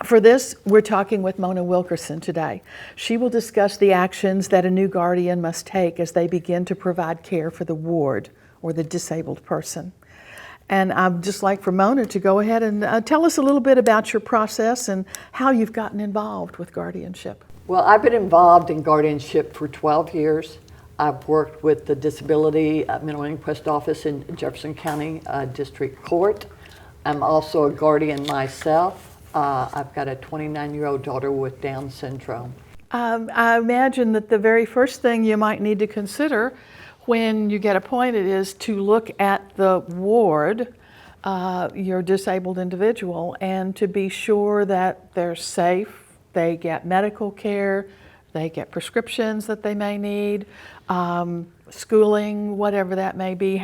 For this, we're talking with Mona Wilkerson today. She will discuss the actions that a new guardian must take as they begin to provide care for the ward or the disabled person. And I'd just like for Mona to go ahead and tell us a little bit about your process and how you've gotten involved with guardianship. Well, I've been involved in guardianship for 12 years. I've worked with the Disability Mental Inquest Office in Jefferson County District Court. I'm also a guardian myself. I've got a 29-year-old daughter with Down syndrome. I imagine that the very first thing you might need to consider when you get appointed is to look at the ward, your disabled individual, and to be sure that they're safe, they get medical care, they get prescriptions that they may need, schooling, whatever that may be.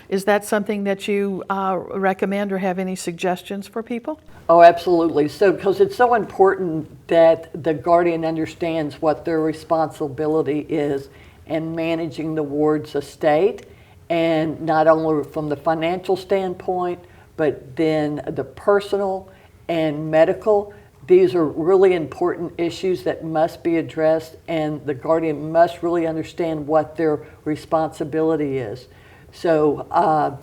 Is that something that you recommend or have any suggestions for people? Oh, absolutely. So, because it's so important that the guardian understands what their responsibility is in managing the ward's estate, and not only from the financial standpoint, but then the personal and medical. These are really important issues that must be addressed, and the guardian must really understand what their responsibility is. So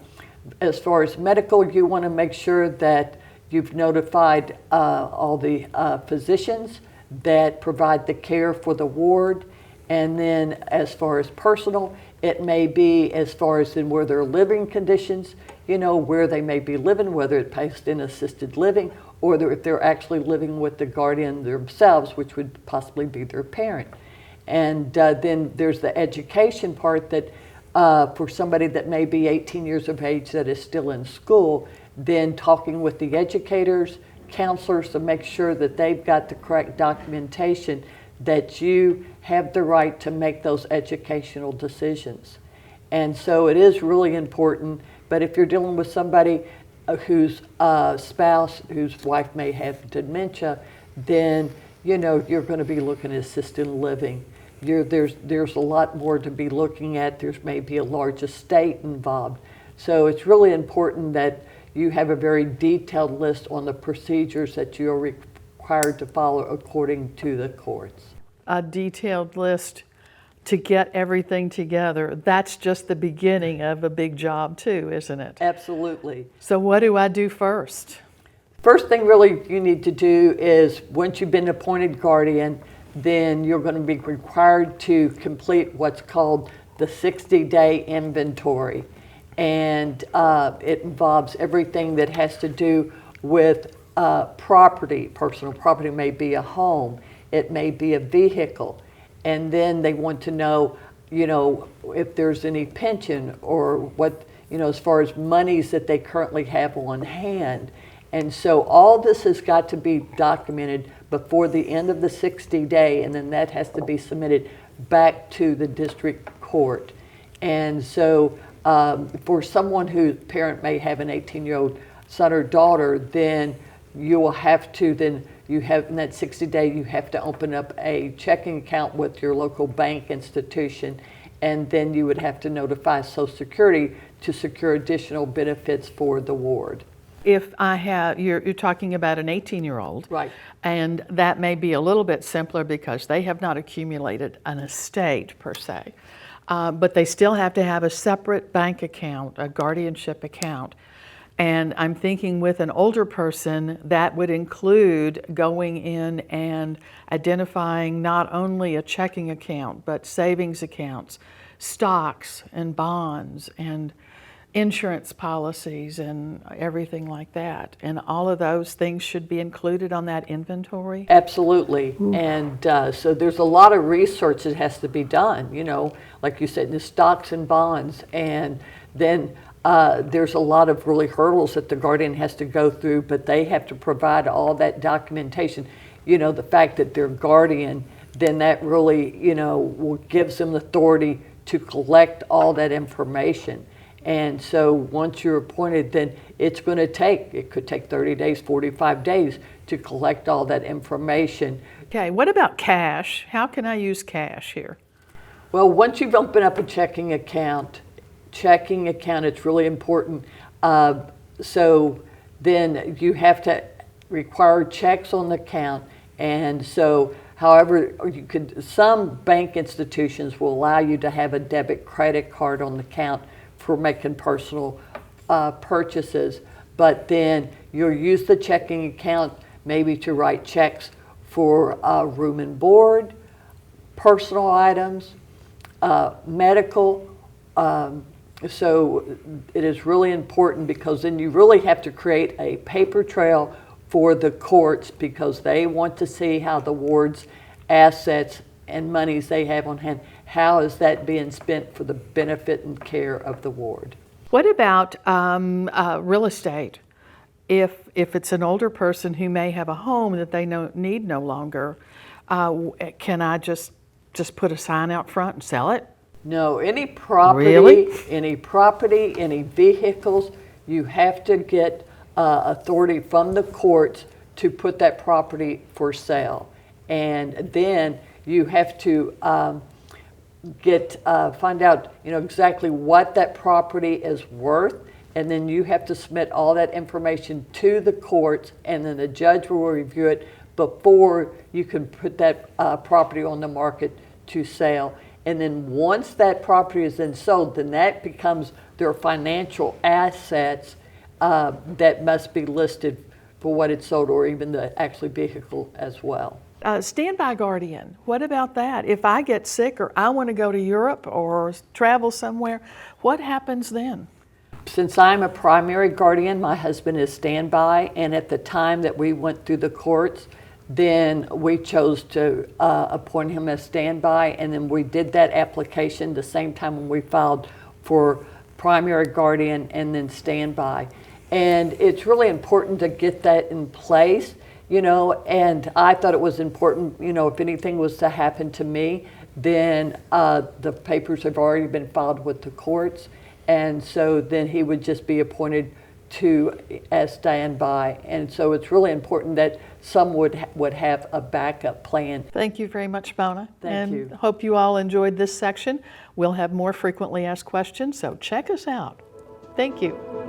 as far as medical, you want to make sure that you've notified all the physicians that provide the care for the ward. And then as far as personal, it may be as far as in where their living conditions, where they may be living, whether it's placed in assisted living, or if they're actually living with the guardian themselves, which would possibly be their parent. And then there's the education part that for somebody that may be 18 years of age that is still in school, then talking with the educators, counselors to make sure that they've got the correct documentation that you have the right to make those educational decisions. And so it is really important, but if you're dealing with somebody whose spouse, whose wife may have dementia, then you're going to be looking at assisted living. There's a lot more to be looking at. There's maybe a large estate involved. So it's really important that you have a very detailed list on the procedures that you are required to follow according to the courts. A detailed list to get everything together. That's just the beginning of a big job too, isn't it? Absolutely. So what do I do first? First thing really you need to do is, once you've been appointed guardian, then you're going to be required to complete what's called the 60-day inventory. And it involves everything that has to do with property. Personal property may be a home, it may be a vehicle. And then they want to know, if there's any pension or what, as far as monies that they currently have on hand. And so all this has got to be documented before the end of the 60-day, and then that has to be submitted back to the district court. And so for someone whose parent may have an 18-year-old son or daughter, then you will have to in that 60-day, you have to open up a checking account with your local bank institution, and then you would have to notify Social Security to secure additional benefits for the ward. If I have, you're talking about an 18-year-old, right? And that may be a little bit simpler because they have not accumulated an estate per se, but they still have to have a separate bank account, a guardianship account. And I'm thinking with an older person, that would include going in and identifying not only a checking account, but savings accounts, stocks and bonds and insurance policies and everything like that. And all of those things should be included on that inventory? Absolutely. Ooh. And so there's a lot of research that has to be done, like you said, the stocks and bonds. And then there's a lot of really hurdles that the guardian has to go through, but they have to provide all that documentation. The fact that they're guardian, then that really, gives them the authority to collect all that information. And so once you're appointed, then it could take 30 days, 45 days to collect all that information. Okay, what about cash? How can I use cash here? Well, once you've opened up a checking account, it's really important. So then you have to required checks on the account. And so, however, some bank institutions will allow you to have a debit credit card on the account for making personal purchases, but then you'll use the checking account maybe to write checks for room and board, personal items, medical. So it is really important, because then you really have to create a paper trail for the courts, because they want to see how the ward's assets and monies they have on hand, how is that being spent for the benefit and care of the ward. What about real estate? If it's an older person who may have a home that they need no longer, can I just put a sign out front and sell it? No, any property, Really? any vehicles, you have to get authority from the courts to put that property for sale. And then you have to find out, exactly what that property is worth, and then you have to submit all that information to the courts, and then the judge will review it before you can put that property on the market to sale. And then once that property is then sold, then that becomes their financial assets that must be listed for what it's sold, or even the actual vehicle as well. Standby guardian, what about that? If I get sick or I want to go to Europe or travel somewhere, what happens then? Since I'm a primary guardian, my husband is standby, and at the time that we went through the courts, then we chose to appoint him as standby, and then we did that application the same time when we filed for primary guardian and then standby. And it's really important to get that in place, and I thought it was important, if anything was to happen to me, then the papers have already been filed with the courts, and so then he would just be appointed as standby. And so it's really important that some would have a backup plan. Thank you very much, Mona. Thank you. And hope you all enjoyed this section. We'll have more frequently asked questions, so check us out. Thank you.